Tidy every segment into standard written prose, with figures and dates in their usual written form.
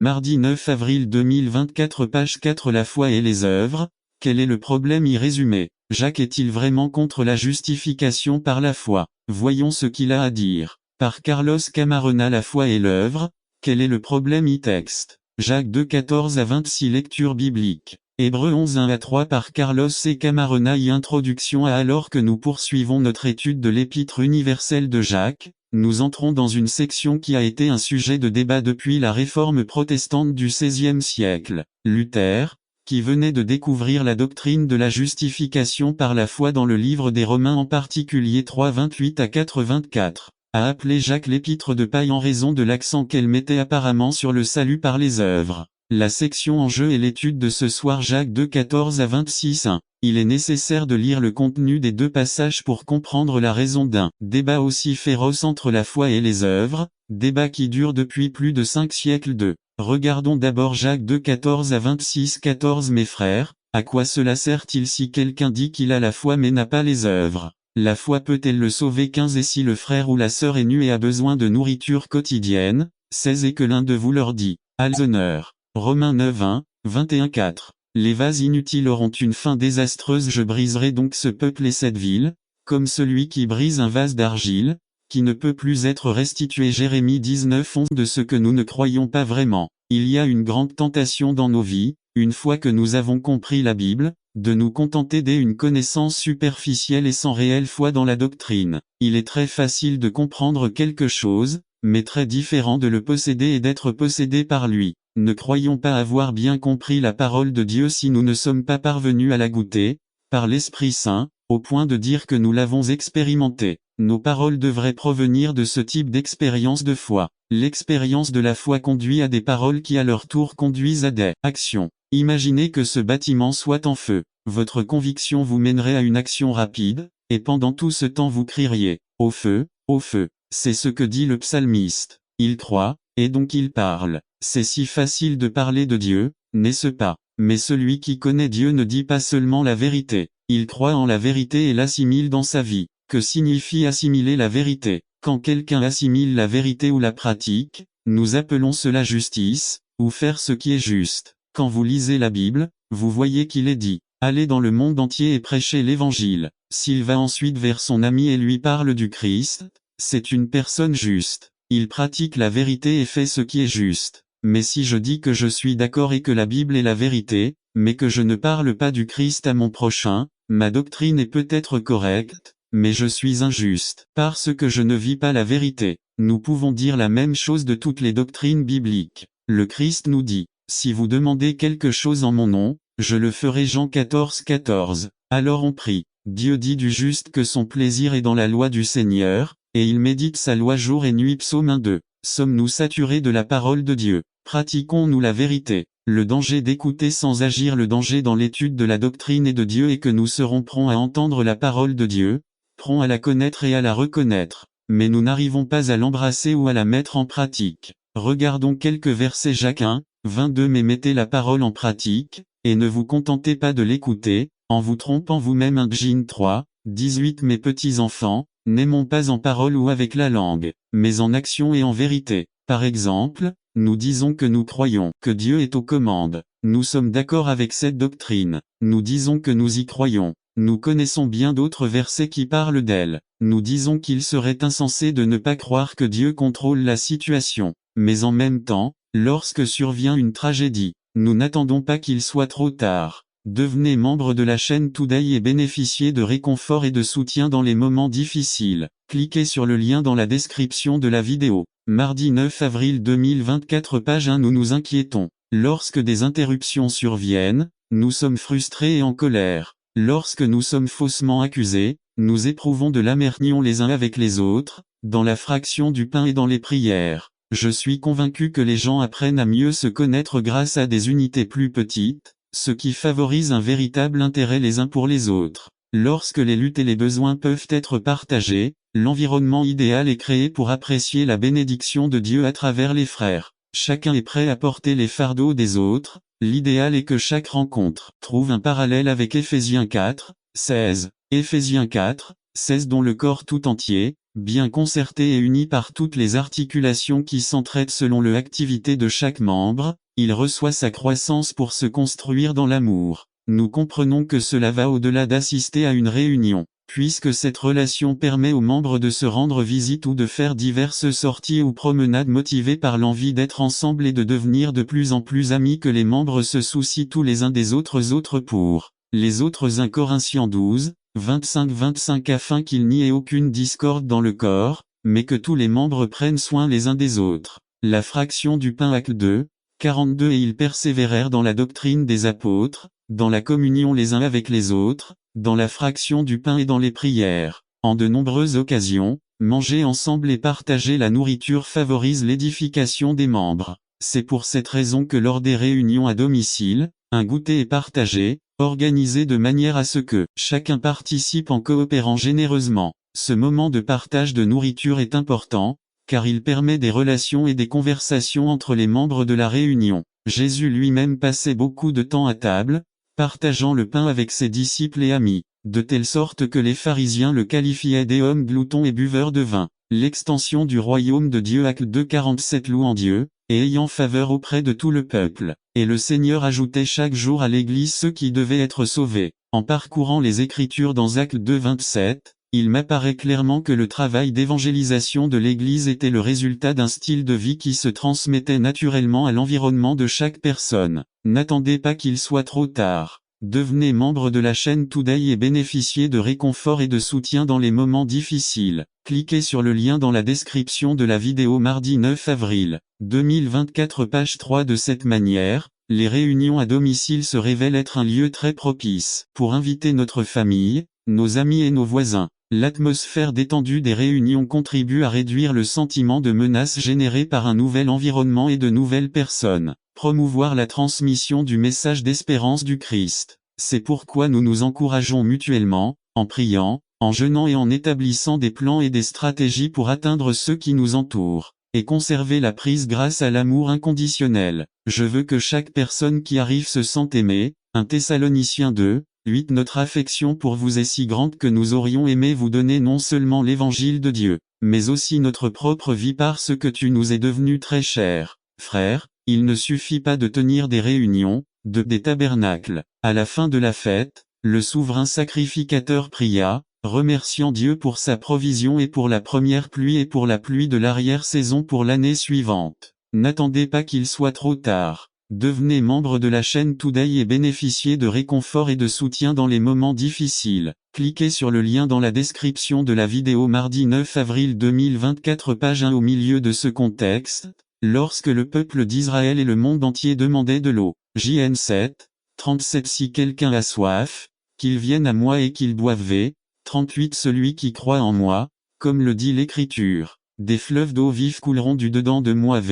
Mardi 9 avril 2024 page 4 La foi et les œuvres, quel est le problème y résumé? Jacques est-il vraiment contre la justification par la foi? Voyons ce qu'il a à dire. Par Carlos Camarona La foi et l'œuvre, quel est le problème y texte? Jacques 2 14 à 26 Lecture biblique. Hébreux 11 1 à 3 par Carlos C. Camarona y introduction à Alors que nous poursuivons notre étude de l'Épître universelle de Jacques, nous entrons dans une section qui a été un sujet de débat depuis la réforme protestante du XVIe siècle. Luther, qui venait de découvrir la doctrine de la justification par la foi dans le livre des Romains en particulier 3 28 à 4 24, a appelé Jacques l'Épître de paille en raison de l'accent qu'elle mettait apparemment sur le salut par les œuvres. La section en jeu est l'étude de ce soir Jacques 2 14 à 26 1. Il est nécessaire de lire le contenu des deux passages pour comprendre la raison d'un débat aussi féroce entre la foi et les œuvres, débat qui dure depuis plus de 5 siècles de. Regardons d'abord Jacques 2 14 à 26 14 Mes frères, à quoi cela sert-il si quelqu'un dit qu'il a la foi mais n'a pas les œuvres? La foi peut-elle le sauver 15 Et si le frère ou la sœur est nu et a besoin de nourriture quotidienne, 16 Et que l'un de vous leur dit, Alzener. Romains 9 1, 21 4. Les vases inutiles auront une fin désastreuse. Je briserai donc ce peuple et cette ville, comme celui qui brise un vase d'argile, qui ne peut plus être restitué. Jérémie 19 11. De ce que nous ne croyons pas vraiment. Il y a une grande tentation dans nos vies, une fois que nous avons compris la Bible, de nous contenter d'une connaissance superficielle et sans réelle foi dans la doctrine. Il est très facile de comprendre quelque chose, mais très différent de le posséder et d'être possédé par lui. Ne croyons pas avoir bien compris la parole de Dieu si nous ne sommes pas parvenus à la goûter, par l'Esprit Saint, au point de dire que nous l'avons expérimentée. Nos paroles devraient provenir de ce type d'expérience de foi. L'expérience de la foi conduit à des paroles qui à leur tour conduisent à des actions. Imaginez que ce bâtiment soit en feu. Votre conviction vous mènerait à une action rapide, et pendant tout ce temps vous crieriez, au feu, au feu. C'est ce que dit le psalmiste. Il croit, et donc il parle. C'est si facile de parler de Dieu, n'est-ce pas? Mais celui qui connaît Dieu ne dit pas seulement la vérité. Il croit en la vérité et l'assimile dans sa vie. Que signifie assimiler la vérité? Quand quelqu'un assimile la vérité ou la pratique, nous appelons cela justice, ou faire ce qui est juste. Quand vous lisez la Bible, vous voyez qu'il est dit, allez dans le monde entier et prêchez l'évangile. S'il va ensuite vers son ami et lui parle du Christ, c'est une personne juste. Il pratique la vérité et fait ce qui est juste. Mais si je dis que je suis d'accord et que la Bible est la vérité, mais que je ne parle pas du Christ à mon prochain, ma doctrine est peut-être correcte, mais je suis injuste, parce que je ne vis pas la vérité. Nous pouvons dire la même chose de toutes les doctrines bibliques. Le Christ nous dit, si vous demandez quelque chose en mon nom, je le ferai. Jean 14 14. Alors on prie. Dieu dit du juste que son plaisir est dans la loi du Seigneur, et il médite sa loi jour et nuit. Psaume 1 2. Sommes-nous saturés de la parole de Dieu? Pratiquons-nous la vérité? Le danger d'écouter sans agir. Le danger dans l'étude de la doctrine et de Dieu est que nous serons prompts à entendre la parole de Dieu, prompts à la connaître et à la reconnaître, mais nous n'arrivons pas à l'embrasser ou à la mettre en pratique. Regardons quelques versets. Jacques 1, 22. Mais mettez la parole en pratique, et ne vous contentez pas de l'écouter, en vous trompant vous-même. 1 Jean 3, 18. Mes petits enfants, n'aimons pas en parole ou avec la langue, mais en action et en vérité. Par exemple, nous disons que nous croyons que Dieu est aux commandes. Nous sommes d'accord avec cette doctrine. Nous disons que nous y croyons. Nous connaissons bien d'autres versets qui parlent d'elle. Nous disons qu'il serait insensé de ne pas croire que Dieu contrôle la situation. Mais en même temps, lorsque survient une tragédie, nous n'attendons pas qu'il soit trop tard. Devenez membre de la chaîne Today et bénéficiez de réconfort et de soutien dans les moments difficiles. Cliquez sur le lien dans la description de la vidéo. Mardi 9 avril 2024 page 1. Nous nous inquiétons. Lorsque des interruptions surviennent, nous sommes frustrés et en colère. Lorsque nous sommes faussement accusés, nous éprouvons de l'amertume les uns avec les autres, dans la fraction du pain et dans les prières. Je suis convaincu que les gens apprennent à mieux se connaître grâce à des unités plus petites, ce qui favorise un véritable intérêt les uns pour les autres. Lorsque les luttes et les besoins peuvent être partagés, l'environnement idéal est créé pour apprécier la bénédiction de Dieu à travers les frères. Chacun est prêt à porter les fardeaux des autres. L'idéal est que chaque rencontre trouve un parallèle avec Éphésiens 4, 16. Éphésiens 4, 16 dont le corps tout entier, bien concerté et uni par toutes les articulations qui s'entraident selon l'activité de chaque membre, il reçoit sa croissance pour se construire dans l'amour. Nous comprenons que cela va au-delà d'assister à une réunion, puisque cette relation permet aux membres de se rendre visite ou de faire diverses sorties ou promenades motivées par l'envie d'être ensemble et de devenir de plus en plus amis, que les membres se soucient tous les uns des autres pour les autres. 1 Corinthiens 12, 25 afin qu'il n'y ait aucune discorde dans le corps, mais que tous les membres prennent soin les uns des autres. La fraction du pain. Actes 2, 42 Et ils persévérèrent dans la doctrine des apôtres, dans la communion les uns avec les autres, dans la fraction du pain et dans les prières. En de nombreuses occasions, manger ensemble et partager la nourriture favorise l'édification des membres. C'est pour cette raison que lors des réunions à domicile, un goûter est partagé, organisé de manière à ce que chacun participe en coopérant généreusement. Ce moment de partage de nourriture est important, car il permet des relations et des conversations entre les membres de la réunion. Jésus lui-même passait beaucoup de temps à table, partageant le pain avec ses disciples et amis, de telle sorte que les pharisiens le qualifiaient d'homme glouton et buveur de vin. L'extension du royaume de Dieu. Actes 2, 47 Louant Dieu, et ayant faveur auprès de tout le peuple. Et le Seigneur ajoutait chaque jour à l'Église ceux qui devaient être sauvés. En parcourant les Écritures dans Actes 2, 27, il m'apparaît clairement que le travail d'évangélisation de l'Église était le résultat d'un style de vie qui se transmettait naturellement à l'environnement de chaque personne. N'attendez pas qu'il soit trop tard. Devenez membre de la chaîne Today et bénéficiez de réconfort et de soutien dans les moments difficiles. Cliquez sur le lien dans la description de la vidéo. Mardi 9 avril 2024 page 3. De cette manière, les réunions à domicile se révèlent être un lieu très propice pour inviter notre famille, nos amis et nos voisins. L'atmosphère détendue des réunions contribue à réduire le sentiment de menace généré par un nouvel environnement et de nouvelles personnes. Promouvoir la transmission du message d'espérance du Christ. C'est pourquoi nous nous encourageons mutuellement, en priant, en jeûnant et en établissant des plans et des stratégies pour atteindre ceux qui nous entourent, et conserver la prise grâce à l'amour inconditionnel. Je veux que chaque personne qui arrive se sente aimée. 1 Thessaloniciens 2, 8 Notre affection pour vous est si grande que nous aurions aimé vous donner non seulement l'évangile de Dieu, mais aussi notre propre vie parce que tu nous es devenu très cher. Frères, il ne suffit pas de tenir des réunions, des tabernacles. À la fin de la fête, le souverain sacrificateur pria, remerciant Dieu pour sa provision et pour la première pluie et pour la pluie de l'arrière-saison pour l'année suivante. N'attendez pas qu'il soit trop tard. Devenez membre de la chaîne Today et bénéficiez de réconfort et de soutien dans les moments difficiles. Cliquez sur le lien dans la description de la vidéo. Mardi 9 avril 2024 page 1 Au milieu de ce contexte, lorsque le peuple d'Israël et le monde entier demandaient de l'eau. JN 7, 37 Si quelqu'un a soif, qu'il vienne à moi et qu'il boive. 38 Celui qui croit en moi, comme le dit l'Écriture, des fleuves d'eau vive couleront du dedans de moi.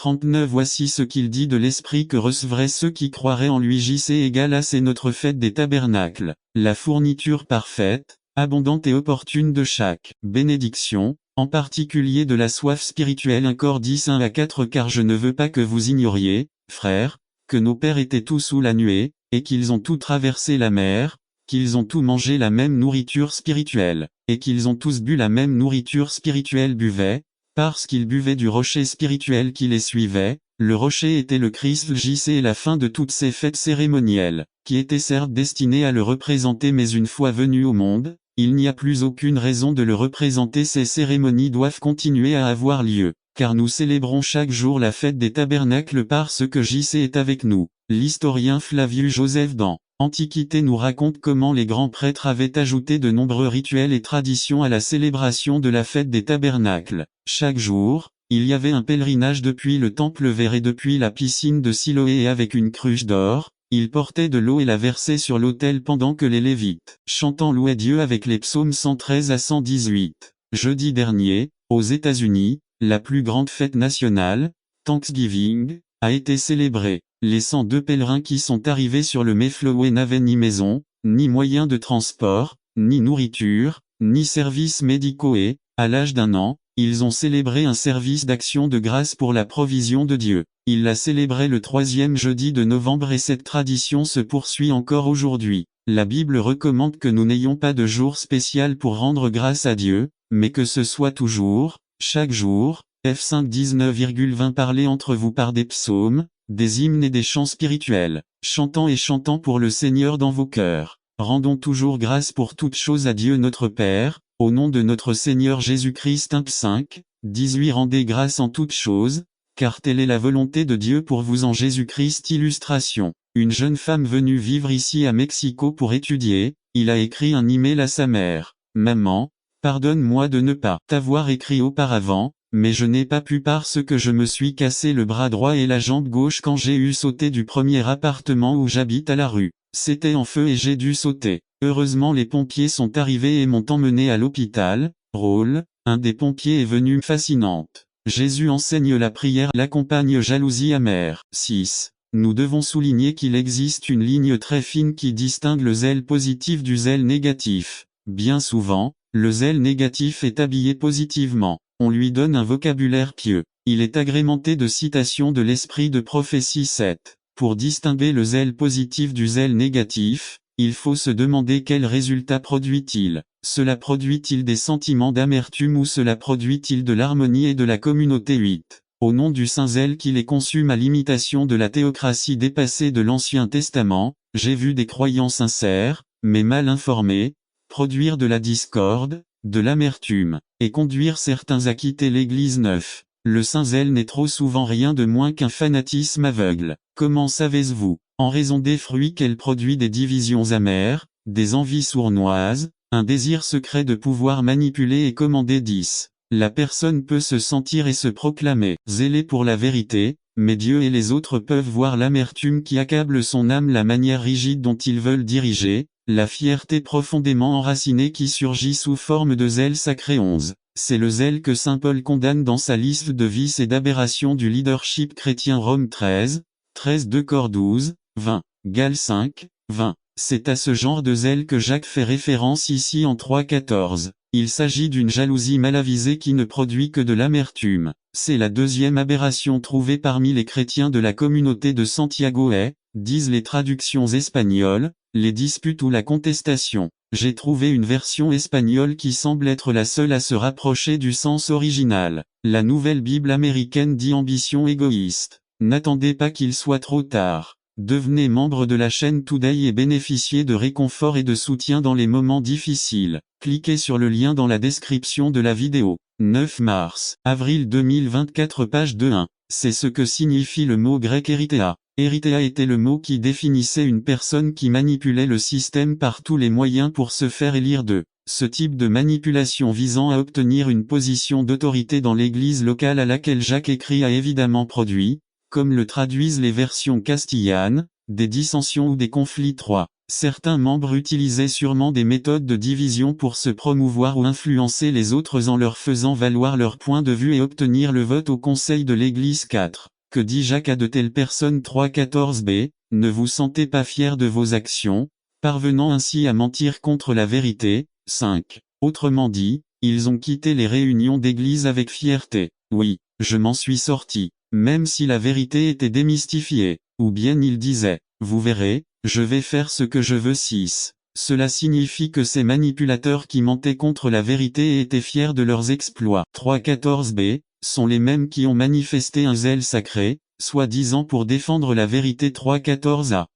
39 Voici ce qu'il dit de l'Esprit que recevraient ceux qui croiraient en lui. JC égale A. C'est notre fête des tabernacles, la fourniture parfaite, abondante et opportune de chaque bénédiction, en particulier de la soif spirituelle. 1 Corinthiens 10, 1 à 4 Car je ne veux pas que vous ignoriez, frères, que nos pères étaient tous sous la nuée, et qu'ils ont tous traversé la mer, qu'ils ont tous mangé la même nourriture spirituelle, et qu'ils ont tous bu la même nourriture spirituelle. Buvaient, parce qu'ils buvaient du rocher spirituel qui les suivait. Le rocher était le Christ. JC est la fin de toutes ces fêtes cérémonielles, qui étaient certes destinées à le représenter, mais une fois venu au monde, il n'y a plus aucune raison de le représenter. Ces cérémonies doivent continuer à avoir lieu, car nous célébrons chaque jour la fête des tabernacles parce que JC est avec nous. L'historien Flavius Joseph dans Antiquité nous raconte comment les grands prêtres avaient ajouté de nombreux rituels et traditions à la célébration de la fête des tabernacles. Chaque jour, il y avait un pèlerinage depuis le temple vert et depuis la piscine de Siloé, et avec une cruche d'or, ils portaient de l'eau et la versaient sur l'autel pendant que les Lévites chantant louaient Dieu avec les psaumes 113 à 118. Jeudi dernier, aux États-Unis, la plus grande fête nationale, Thanksgiving, a été célébrée. Les 102 pèlerins qui sont arrivés sur le Mayflower n'avaient ni maison, ni moyens de transport, ni nourriture, ni services médicaux et, à l'âge d'1 an, ils ont célébré un service d'action de grâce pour la provision de Dieu. Ils la célébraient le 3e jeudi de novembre et cette tradition se poursuit encore aujourd'hui. La Bible recommande que nous n'ayons pas de jour spécial pour rendre grâce à Dieu, mais que ce soit toujours, chaque jour, F5 19,20 parlez entre vous par des psaumes, des hymnes et des chants spirituels, chantant et chantant pour le Seigneur dans vos cœurs. Rendons toujours grâce pour toutes choses à Dieu notre Père, au nom de notre Seigneur Jésus-Christ. 5, 18 Rendez grâce en toutes choses, car telle est la volonté de Dieu pour vous en Jésus-Christ. Illustration. Une jeune femme venue vivre ici à Mexico pour étudier, il a écrit un email à sa mère. Maman, pardonne-moi de ne pas t'avoir écrit auparavant, mais je n'ai pas pu parce que je me suis cassé le bras droit et la jambe gauche quand j'ai eu sauté du premier appartement où j'habite à la rue. C'était en feu et j'ai dû sauter. Heureusement les pompiers sont arrivés et m'ont emmené à l'hôpital. Rôle, un des pompiers est venu fascinante. Jésus enseigne la prière, l'accompagne jalousie amère. 6. Nous devons souligner qu'il existe une ligne très fine qui distingue le zèle positif du zèle négatif. Bien souvent, le zèle négatif est habillé positivement. On lui donne un vocabulaire pieux. Il est agrémenté de citations de l'esprit de prophétie 7. Pour distinguer le zèle positif du zèle négatif, il faut se demander quel résultat produit-il. Cela produit-il des sentiments d'amertume ou cela produit-il de l'harmonie et de la communauté 8. Au nom du saint zèle qui les consume à l'imitation de la théocratie dépassée de l'Ancien Testament, j'ai vu des croyants sincères, mais mal informés, produire de la discorde, de l'amertume, et conduire certains à quitter l'Église 9. Le saint zèle n'est trop souvent rien de moins qu'un fanatisme aveugle. Comment savez-vous? En raison des fruits qu'elle produit, des divisions amères, des envies sournoises, un désir secret de pouvoir manipuler et commander 10. La personne peut se sentir et se proclamer zélé pour la vérité, mais Dieu et les autres peuvent voir l'amertume qui accable son âme, la manière rigide dont ils veulent diriger, la fierté profondément enracinée qui surgit sous forme de zèle sacré 11. C'est le zèle que saint Paul condamne dans sa liste de vices et d'aberrations du leadership chrétien. Rome 13, 2 Cor 12, 20, Galates 5, 20. C'est à ce genre de zèle que Jacques fait référence ici en 3,14. Il s'agit d'une jalousie mal avisée qui ne produit que de l'amertume. C'est la deuxième aberration trouvée parmi les chrétiens de la communauté de Santiago et, disent les traductions espagnoles, les disputes ou la contestation. J'ai trouvé une version espagnole qui semble être la seule à se rapprocher du sens original. La Nouvelle Bible américaine dit ambition égoïste. N'attendez pas qu'il soit trop tard. Devenez membre de la chaîne Today et bénéficiez de réconfort et de soutien dans les moments difficiles. Cliquez sur le lien dans la description de la vidéo. 9 mars, avril 2024 page 2.1. C'est ce que signifie le mot grec eritéa. Eritéa était le mot qui définissait une personne qui manipulait le système par tous les moyens pour se faire élire d'eux. Ce type de manipulation visant à obtenir une position d'autorité dans l'église locale à laquelle Jacques écrit a évidemment produit, comme le traduisent les versions castillanes, des dissensions ou des conflits. 3. Certains membres utilisaient sûrement des méthodes de division pour se promouvoir ou influencer les autres en leur faisant valoir leur point de vue et obtenir le vote au conseil de l'Église. 4. Que dit Jacques à de telles personnes? 3,14b. Ne vous sentez pas fier de vos actions, parvenant ainsi à mentir contre la vérité. 5. Autrement dit, ils ont quitté les réunions d'église avec fierté. Oui, je m'en suis sorti, même si la vérité était démystifiée. Ou bien ils disaient, vous verrez, je vais faire ce que je veux. 6. Cela signifie que ces manipulateurs qui mentaient contre la vérité et étaient fiers de leurs exploits, 3,14b, sont les mêmes qui ont manifesté un zèle sacré, soi-disant pour défendre la vérité. 3,14a.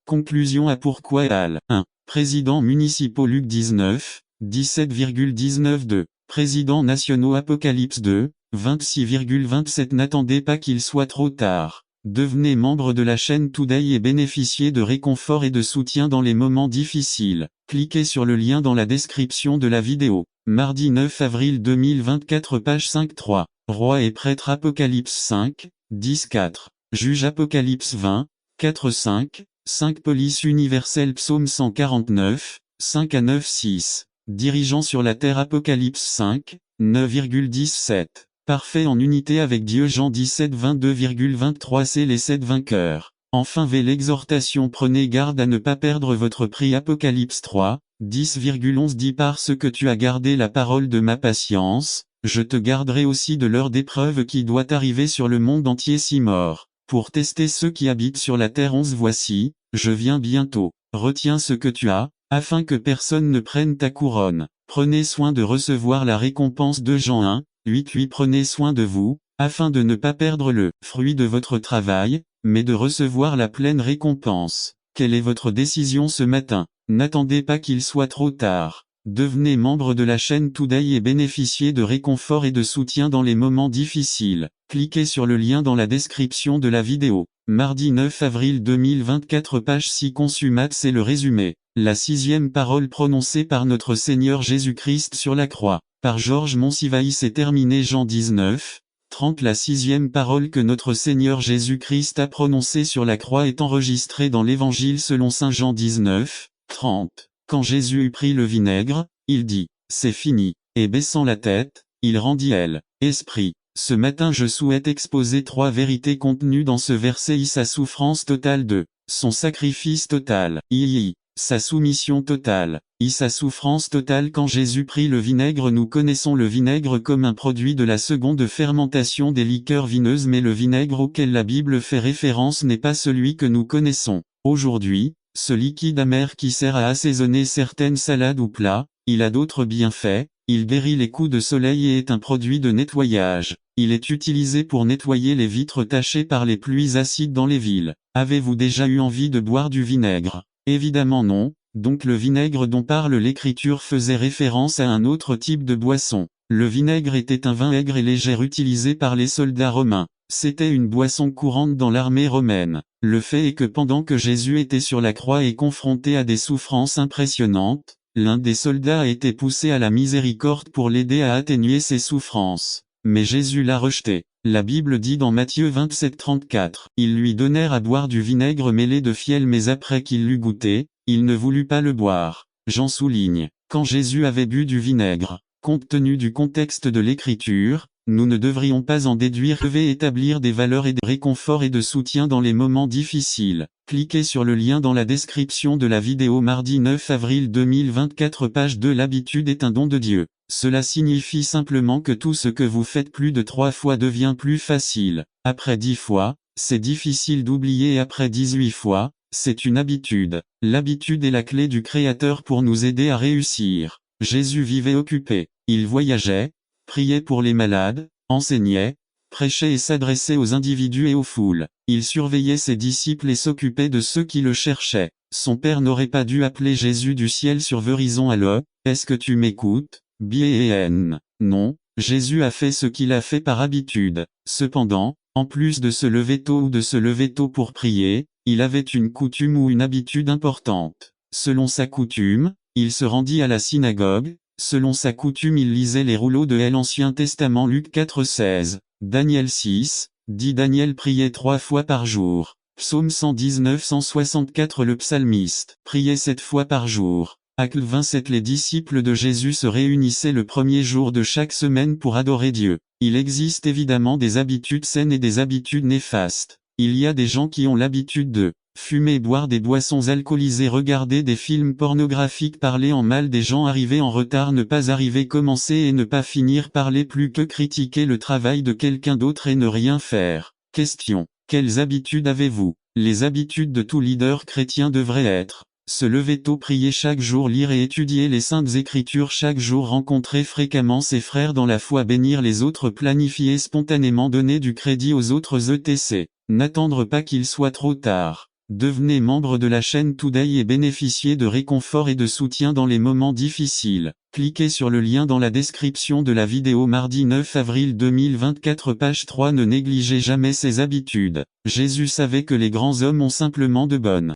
Conclusion à pourquoi Al. 1. Présidents municipaux Luc 19, 17,19-2. Présidents nationaux Apocalypse 2, 26,27. N'attendez pas qu'il soit trop tard. Devenez membre de la chaîne Today et bénéficiez de réconfort et de soutien dans les moments difficiles. Cliquez sur le lien dans la description de la vidéo. Mardi 9 avril 2024 page 5.3. Roi et prêtre Apocalypse 5, 10-4. Juge Apocalypse 20, 4-5. 5 Police universelle Psaume 149, 5 à 9-6. Dirigeant sur la terre Apocalypse 5, 9,17. Parfait en unité avec Dieu Jean 17 22,23 C'est les 7 vainqueurs. Enfin l'exhortation prenez garde à ne pas perdre votre prix Apocalypse 3, 10,11 Dis parce que tu as gardé la parole de ma patience, je te garderai aussi de l'heure d'épreuve qui doit arriver sur le monde entier 6 morts. Pour tester ceux qui habitent sur la terre 11 Voici, je viens bientôt. Retiens ce que tu as, afin que personne ne prenne ta couronne. Prenez soin de recevoir la récompense de Jean 1, 8. Prenez soin de vous, afin de ne pas perdre le fruit de votre travail, mais de recevoir la pleine récompense. Quelle est votre décision ce matin? N'attendez pas qu'il soit trop tard. Devenez membre de la chaîne Today et bénéficiez de réconfort et de soutien dans les moments difficiles. Cliquez sur le lien dans la description de la vidéo. Mardi 9 avril 2024 page 6 Consumax et le résumé. La 6e parole prononcée par notre Seigneur Jésus-Christ sur la croix. Par Georges Monsivaïs est terminé Jean 19, 30. La 6e parole que notre Seigneur Jésus-Christ a prononcée sur la croix est enregistrée dans l'Évangile selon Saint Jean 19, 30. Quand Jésus eut pris le vinaigre, il dit, « C'est fini », et baissant la tête, il rendit l'esprit. Ce matin je souhaite exposer 3 vérités contenues dans ce verset. Sa souffrance totale de son sacrifice total. Sa soumission totale. Sa souffrance totale. Quand Jésus prit le vinaigre, nous connaissons le vinaigre comme un produit de la seconde fermentation des liqueurs vineuses, mais le vinaigre auquel la Bible fait référence n'est pas celui que nous connaissons aujourd'hui. Ce liquide amer qui sert à assaisonner certaines salades ou plats, il a d'autres bienfaits, il guérit les coups de soleil et est un produit de nettoyage. Il est utilisé pour nettoyer les vitres tachées par les pluies acides dans les villes. Avez-vous déjà eu envie de boire du vinaigre? Évidemment non, donc le vinaigre dont parle l'Écriture faisait référence à un autre type de boisson. Le vinaigre était un vin aigre et léger utilisé par les soldats romains. C'était une boisson courante dans l'armée romaine. Le fait est que pendant que Jésus était sur la croix et confronté à des souffrances impressionnantes, l'un des soldats a été poussé à la miséricorde pour l'aider à atténuer ses souffrances. Mais Jésus l'a rejeté. La Bible dit dans Matthieu 27, 34, « Ils lui donnèrent à boire du vinaigre mêlé de fiel, mais après qu'il l'eut goûté, il ne voulut pas le boire. » Jean souligne, quand Jésus avait bu du vinaigre, compte tenu du contexte de l'Écriture, nous ne devrions pas en déduire que devait établir des valeurs et des réconforts et de soutien dans les moments difficiles. Cliquez sur le lien dans la description de la vidéo. Mardi 9 avril 2024 page 2 L'habitude est un don de Dieu. Cela signifie simplement que tout ce que vous faites plus de 3 fois devient plus facile. Après 10 fois, c'est difficile d'oublier et après 18 fois, c'est une habitude. L'habitude est la clé du Créateur pour nous aider à réussir. Jésus vivait occupé. Il voyageait, priait pour les malades, enseignait, prêchait et s'adressait aux individus et aux foules. Il surveillait ses disciples et s'occupait de ceux qui le cherchaient. Son Père n'aurait pas dû appeler Jésus du ciel sur Verizon. Allô, est-ce que tu m'écoutes? Bien. Non, Jésus a fait ce qu'il a fait par habitude. Cependant, en plus de se lever tôt ou de se lever tôt pour prier, il avait une coutume ou une habitude importante. Selon sa coutume, il se rendit à la synagogue. Selon sa coutume, il lisait les rouleaux de l'Ancien Testament. Luc 4,16. Daniel 6, dit Daniel priait 3 fois par jour. Psaume 119-164. Le psalmiste priait 7 fois par jour. Acte 27. Les disciples de Jésus se réunissaient le premier jour de chaque semaine pour adorer Dieu. Il existe évidemment des habitudes saines et des habitudes néfastes. Il y a des gens qui ont l'habitude de fumer, boire des boissons alcoolisées, regarder des films pornographiques, parler en mal des gens, arriver en retard, ne pas arriver, commencer et ne pas finir, parler plus que critiquer le travail de quelqu'un d'autre et ne rien faire. Question. Quelles habitudes avez-vous? Les habitudes de tout leader chrétien devraient être se lever tôt, prier chaque jour, lire et étudier les Saintes Écritures chaque jour, rencontrer fréquemment ses frères dans la foi, bénir les autres, planifier spontanément, donner du crédit aux autres, etc. N'attendre pas qu'il soit trop tard. Devenez membre de la chaîne Today et bénéficiez de réconfort et de soutien dans les moments difficiles. Cliquez sur le lien dans la description de la vidéo. Mardi 9 avril 2024 page 3 Ne négligez jamais ses habitudes. Jésus savait que les grands hommes ont simplement de bonnes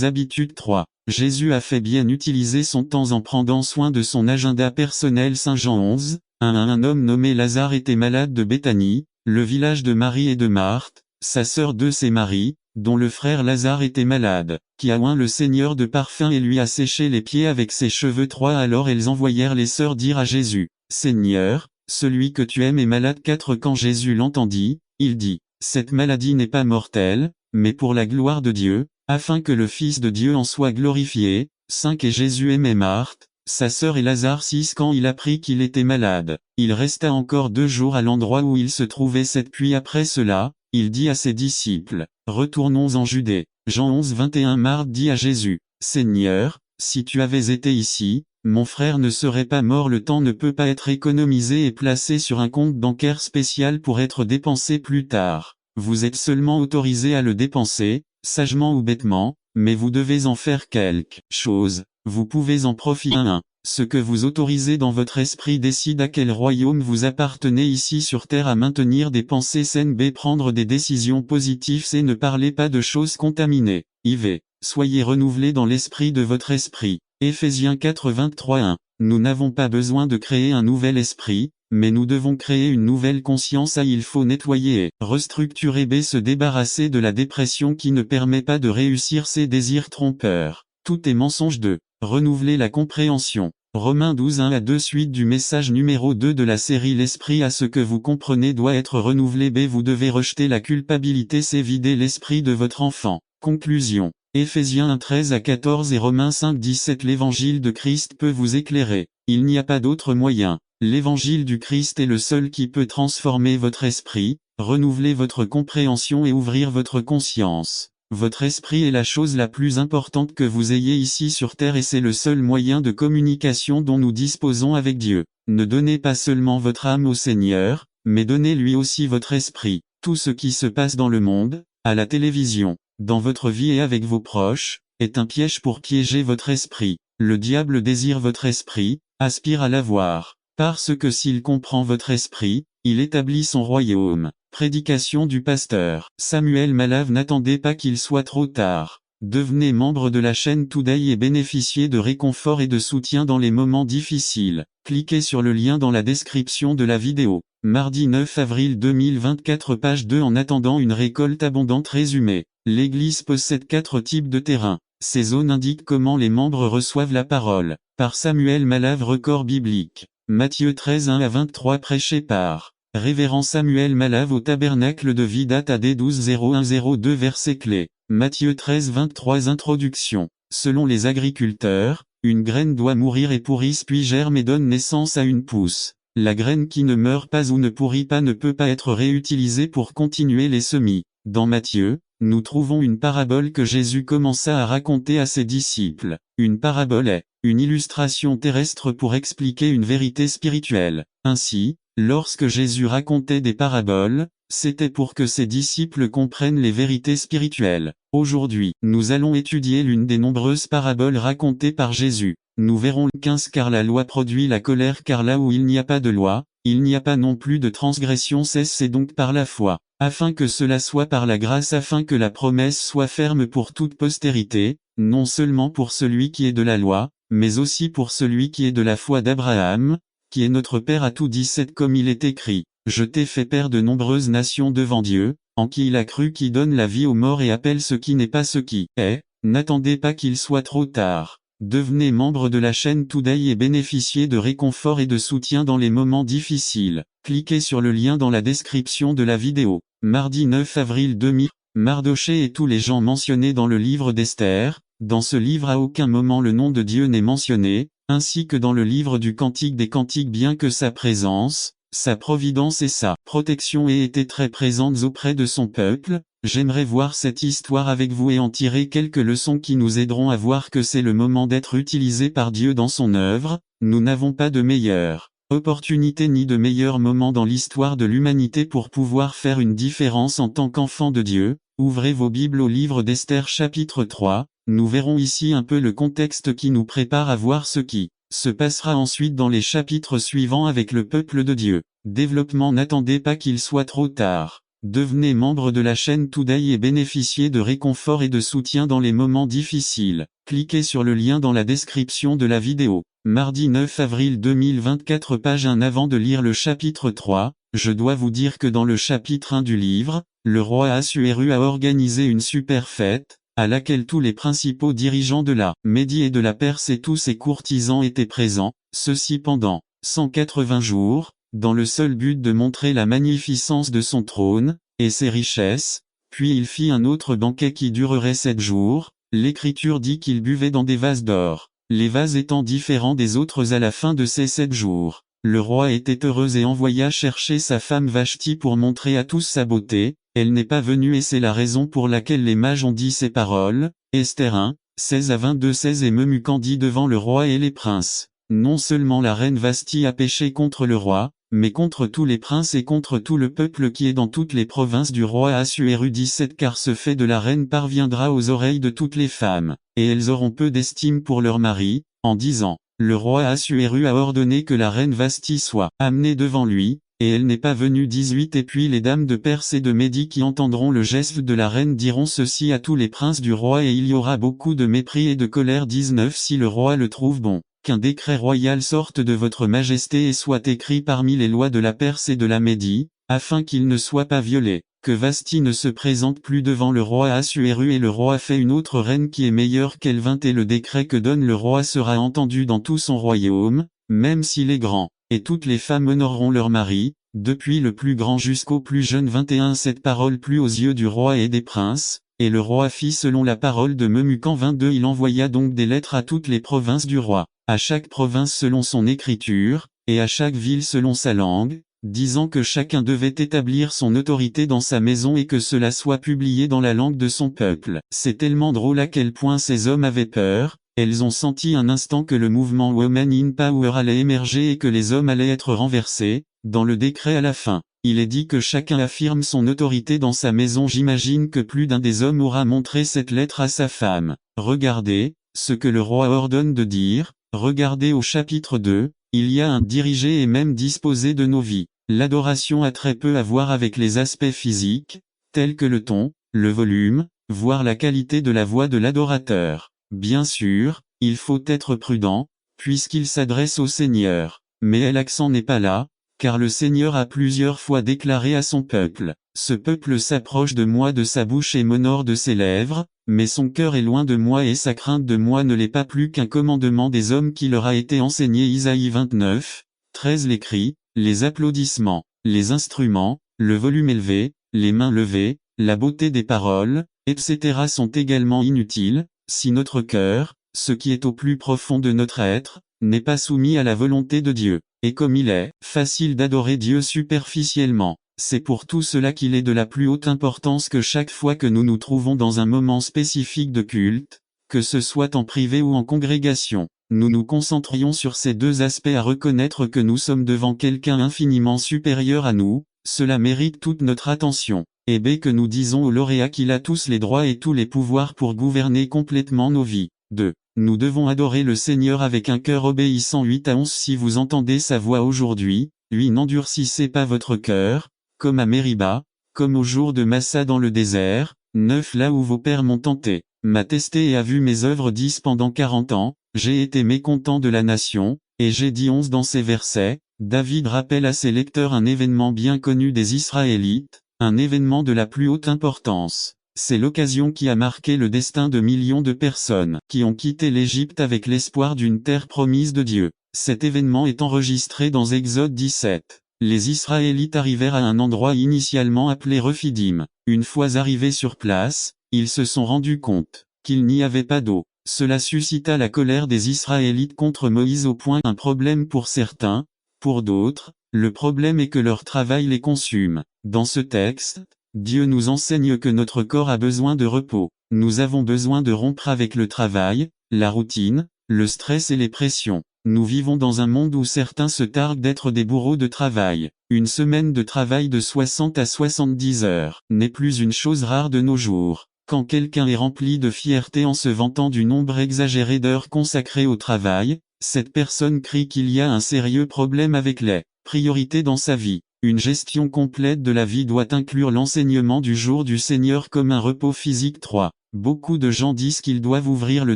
habitudes. 3. Jésus a fait bien utiliser son temps en prenant soin de son agenda personnel. Saint Jean 11, 1. Un homme nommé Lazare était malade de Béthanie, le village de Marie et de Marthe, sa sœur. 2. C'est Marie, dont le frère Lazare était malade, qui a oint le Seigneur de parfum et lui a séché les pieds avec ses cheveux. 3. Alors elles envoyèrent les sœurs dire à Jésus, « Seigneur, celui que tu aimes est malade. » 4. Quand Jésus l'entendit, il dit, « Cette maladie n'est pas mortelle, mais pour la gloire de Dieu, afin que le Fils de Dieu en soit glorifié. » 5. Et Jésus aimait Marthe, sa sœur et Lazare. 6. Quand il apprit qu'il était malade, il resta encore 2 jours à l'endroit où il se trouvait. 7. Puis après cela, il dit à ses disciples, « Retournons en Judée. » Jean 11, 21. Marthe dit à Jésus, « Seigneur, si tu avais été ici, Mon frère ne serait pas mort, le temps ne peut pas être économisé et placé sur un compte bancaire spécial pour être dépensé plus tard. Vous êtes seulement autorisé à le dépenser, sagement ou bêtement, mais vous devez en faire quelque chose. Vous pouvez en profiter. 1. Ce que vous autorisez dans votre esprit décide à quel royaume vous appartenez ici sur terre. À maintenir des pensées saines. B. Prendre des décisions positives. C. Ne parlez pas de choses contaminées. IV. Soyez renouvelés dans l'esprit de votre esprit. Éphésiens 4, 23. 1. Nous n'avons pas besoin de créer un nouvel esprit, mais nous devons créer une nouvelle conscience. A. Il faut nettoyer et restructurer. B. Se débarrasser de la dépression qui ne permet pas de réussir ses désirs trompeurs. Tout est mensonge. 2. Renouveler la compréhension. Romains 12, 1 à 2. Suite du message numéro 2 de la série. L'esprit à ce que vous comprenez doit être renouvelé. B. Vous devez rejeter la culpabilité. C. Vider l'esprit de votre enfant. Conclusion. Éphésiens 1, 13 à 14 et Romains 5, 17. L'évangile de Christ peut vous éclairer. Il n'y a pas d'autre moyen. L'évangile du Christ est le seul qui peut transformer votre esprit, renouveler votre compréhension et ouvrir votre conscience. Votre esprit est la chose la plus importante que vous ayez ici sur terre et c'est le seul moyen de communication dont nous disposons avec Dieu. Ne donnez pas seulement votre âme au Seigneur, mais donnez-lui aussi votre esprit. Tout ce qui se passe dans le monde, à la télévision, dans votre vie et avec vos proches, est un piège pour piéger votre esprit. Le diable désire votre esprit, aspire à l'avoir, parce que s'il comprend votre esprit, il établit son royaume. Prédication du pasteur Samuel Malave. N'attendez pas qu'il soit trop tard. Devenez membre de la chaîne Today et bénéficiez de réconfort et de soutien dans les moments difficiles. Cliquez sur le lien dans la description de la vidéo. Mardi 9 avril 2024 page 2. En attendant une récolte abondante. Résumé. L'Église possède 4 types de terrains. Ces zones indiquent comment les membres reçoivent la parole. Par Samuel Malave. Record biblique. Matthieu 13, 1 à 23. Prêché par Révérend Samuel Malave au tabernacle de vie. Date AD 12-01-02. Verset clé. Matthieu 13, 23. Introduction. Selon les agriculteurs, une graine doit mourir et pourrir puis germe et donne naissance à une pousse. La graine qui ne meurt pas ou ne pourrit pas ne peut pas être réutilisée pour continuer les semis. Dans Matthieu, nous trouvons une parabole que Jésus commença à raconter à ses disciples. Une parabole est une illustration terrestre pour expliquer une vérité spirituelle. Ainsi, lorsque Jésus racontait des paraboles, c'était pour que ses disciples comprennent les vérités spirituelles. Aujourd'hui, nous allons étudier l'une des nombreuses paraboles racontées par Jésus. Nous verrons le 15 car la loi produit la colère car là où il n'y a pas de loi, il n'y a pas non plus de transgression. C'est donc par la foi, afin que cela soit par la grâce afin que la promesse soit ferme pour toute postérité, non seulement pour celui qui est de la loi, mais aussi pour celui qui est de la foi d'Abraham, qui est notre Père à tout. 17 Comme il est écrit, je t'ai fait père de nombreuses nations devant Dieu, en qui il a cru, qui donne la vie aux morts et appelle ce qui n'est pas ce qui est. N'attendez pas qu'il soit trop tard. Devenez membre de la chaîne Today et bénéficiez de réconfort et de soutien dans les moments difficiles. Cliquez sur le lien dans la description de la vidéo. Mardi 9 avril 2000, Mardochée et tous les gens mentionnés dans le livre d'Esther. Dans ce livre à aucun moment le nom de Dieu n'est mentionné, ainsi que dans le livre du Cantique des Cantiques, bien que sa présence, sa providence et sa protection aient été très présentes auprès de son peuple. J'aimerais voir cette histoire avec vous et en tirer quelques leçons qui nous aideront à voir que c'est le moment d'être utilisé par Dieu dans son œuvre. Nous n'avons pas de meilleure opportunité ni de meilleur moment dans l'histoire de l'humanité pour pouvoir faire une différence en tant qu'enfant de Dieu. Ouvrez vos Bibles au livre d'Esther chapitre 3, nous verrons ici un peu le contexte qui nous prépare à voir ce qui se passera ensuite dans les chapitres suivants avec le peuple de Dieu. Développement. N'attendez pas qu'il soit trop tard. Devenez membre de la chaîne Today et bénéficiez de réconfort et de soutien dans les moments difficiles. Cliquez sur le lien dans la description de la vidéo. Mardi 9 avril 2024 page 1. Avant de lire le chapitre 3, je dois vous dire que dans le chapitre 1 du livre, le roi Assuéru a organisé une super fête, à laquelle tous les principaux dirigeants de la Médie et de la Perse et tous ses courtisans étaient présents, ceci pendant 180 jours, dans le seul but de montrer la magnificence de son trône, et ses richesses. Puis il fit un autre banquet qui durerait 7 jours, l'Écriture dit qu'il buvait dans des vases d'or, les vases étant différents des autres à la fin de ces 7 jours. Le roi était heureux et envoya chercher sa femme Vashti pour montrer à tous sa beauté. Elle n'est pas venue et c'est la raison pour laquelle les mages ont dit ces paroles. Esther 1, 16 à 22 16 Et Memucan dit devant le roi et les princes. Non seulement la reine Vasti a péché contre le roi, mais contre tous les princes et contre tout le peuple qui est dans toutes les provinces du roi Assuéru 17 Car ce fait de la reine parviendra aux oreilles de toutes les femmes, et elles auront peu d'estime pour leur mari, en disant, le roi Assuéru a ordonné que la reine Vasti soit amenée devant lui, et elle n'est pas venue 18 Et puis les dames de Perse et de Médie qui entendront le geste de la reine diront ceci à tous les princes du roi et il y aura beaucoup de mépris et de colère 19 Si le roi le trouve bon, qu'un décret royal sorte de votre majesté et soit écrit parmi les lois de la Perse et de la Médie, afin qu'il ne soit pas violé, que Vasti ne se présente plus devant le roi Assuéru et le roi fait une autre reine qui est meilleure qu'elle vint et le décret que donne le roi sera entendu dans tout son royaume, même s'il est grand, et toutes les femmes honoreront leur mari, depuis le plus grand jusqu'au plus jeune 21 Cette parole plut aux yeux du roi et des princes, et le roi fit selon la parole de Memucan 22 Il envoya donc des lettres à toutes les provinces du roi, à chaque province selon son écriture, et à chaque ville selon sa langue, disant que chacun devait établir son autorité dans sa maison et que cela soit publié dans la langue de son peuple. C'est tellement drôle à quel point ces hommes avaient peur, elles ont senti un instant que le mouvement Women in Power allait émerger et que les hommes allaient être renversés. Dans le décret à la fin, il est dit que chacun affirme son autorité dans sa maison. J'imagine que plus d'un des hommes aura montré cette lettre à sa femme. Regardez, ce que le roi ordonne de dire, regardez au chapitre 2, il y a un dirigé et même disposé de nos vies. L'adoration a très peu à voir avec les aspects physiques, tels que le ton, le volume, voire la qualité de la voix de l'adorateur. Bien sûr, il faut être prudent, puisqu'il s'adresse au Seigneur. Mais l'accent n'est pas là, car le Seigneur a plusieurs fois déclaré à son peuple, ce peuple s'approche de moi de sa bouche et m'honore de ses lèvres, mais son cœur est loin de moi et sa crainte de moi ne l'est pas plus qu'un commandement des hommes qui leur a été enseigné. Isaïe 29, 13 Les cris, les applaudissements, les instruments, le volume élevé, les mains levées, la beauté des paroles, etc. sont également inutiles, si notre cœur, ce qui est au plus profond de notre être, n'est pas soumis à la volonté de Dieu. Et comme il est facile d'adorer Dieu superficiellement, c'est pour tout cela qu'il est de la plus haute importance que chaque fois que nous nous trouvons dans un moment spécifique de culte, que ce soit en privé ou en congrégation, nous nous concentrions sur ces deux aspects à reconnaître que nous sommes devant quelqu'un infiniment supérieur à nous, cela mérite toute notre attention. Et B. Que nous disons au lauréat qu'il a tous les droits et tous les pouvoirs pour gouverner complètement nos vies. 2. Nous devons adorer le Seigneur avec un cœur obéissant 8 à 11 Si vous entendez sa voix aujourd'hui, lui n'endurcissez pas votre cœur, comme à Mériba, comme au jour de Massa dans le désert. 9 Là où vos pères m'ont tenté, m'a testé et a vu mes œuvres 10 Pendant 40 ans, j'ai été mécontent de la nation, et j'ai dit 11 dans ces versets. David rappelle à ses lecteurs un événement bien connu des Israélites, un événement de la plus haute importance. C'est l'occasion qui a marqué le destin de millions de personnes qui ont quitté l'Égypte avec l'espoir d'une terre promise de Dieu. Cet événement est enregistré dans Exode 17. Les Israélites arrivèrent à un endroit initialement appelé Rephidim. Une fois arrivés sur place, ils se sont rendus compte qu'il n'y avait pas d'eau. Cela suscita la colère des Israélites contre Moïse au point un problème pour certains, pour d'autres, le problème est que leur travail les consume. Dans ce texte, Dieu nous enseigne que notre corps a besoin de repos. Nous avons besoin de rompre avec le travail, la routine, le stress et les pressions. Nous vivons dans un monde où certains se targuent d'être des bourreaux de travail. Une semaine de travail de 60 à 70 heures n'est plus une chose rare de nos jours. Quand quelqu'un est rempli de fierté en se vantant du nombre exagéré d'heures consacrées au travail, cette personne crie qu'il y a un sérieux problème avec les priorités dans sa vie. Une gestion complète de la vie doit inclure l'enseignement du jour du Seigneur comme un repos physique. 3. Beaucoup de gens disent qu'ils doivent ouvrir le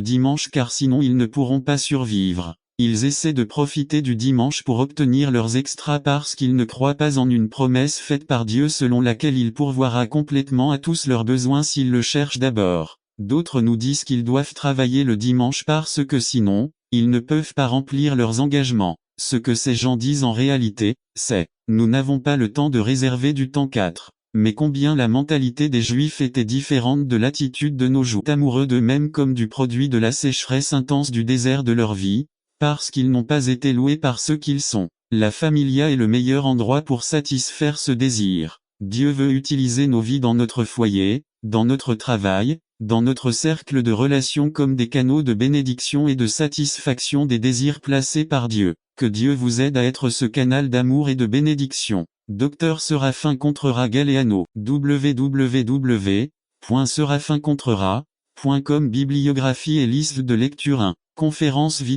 dimanche car sinon ils ne pourront pas survivre. Ils essaient de profiter du dimanche pour obtenir leurs extras parce qu'ils ne croient pas en une promesse faite par Dieu selon laquelle il pourvoira complètement à tous leurs besoins s'ils le cherchent d'abord. D'autres nous disent qu'ils doivent travailler le dimanche parce que sinon, ils ne peuvent pas remplir leurs engagements. Ce que ces gens disent en réalité, c'est « Nous n'avons pas le temps de réserver du temps 4 ». Mais combien la mentalité des Juifs était différente de l'attitude de nos jours, amoureux d'eux-mêmes comme du produit de la sécheresse intense du désert de leur vie, parce qu'ils n'ont pas été loués par ceux qu'ils sont. La familia est le meilleur endroit pour satisfaire ce désir. Dieu veut utiliser nos vies dans notre foyer, dans notre travail, dans notre cercle de relations comme des canaux de bénédiction et de satisfaction des désirs placés par Dieu. Que Dieu vous aide à être ce canal d'amour et de bénédiction. Dr Séraphin Contrera Galeano. www.seraphincontrera.com. Bibliographie et liste de lecture 1. Conférence vidéo.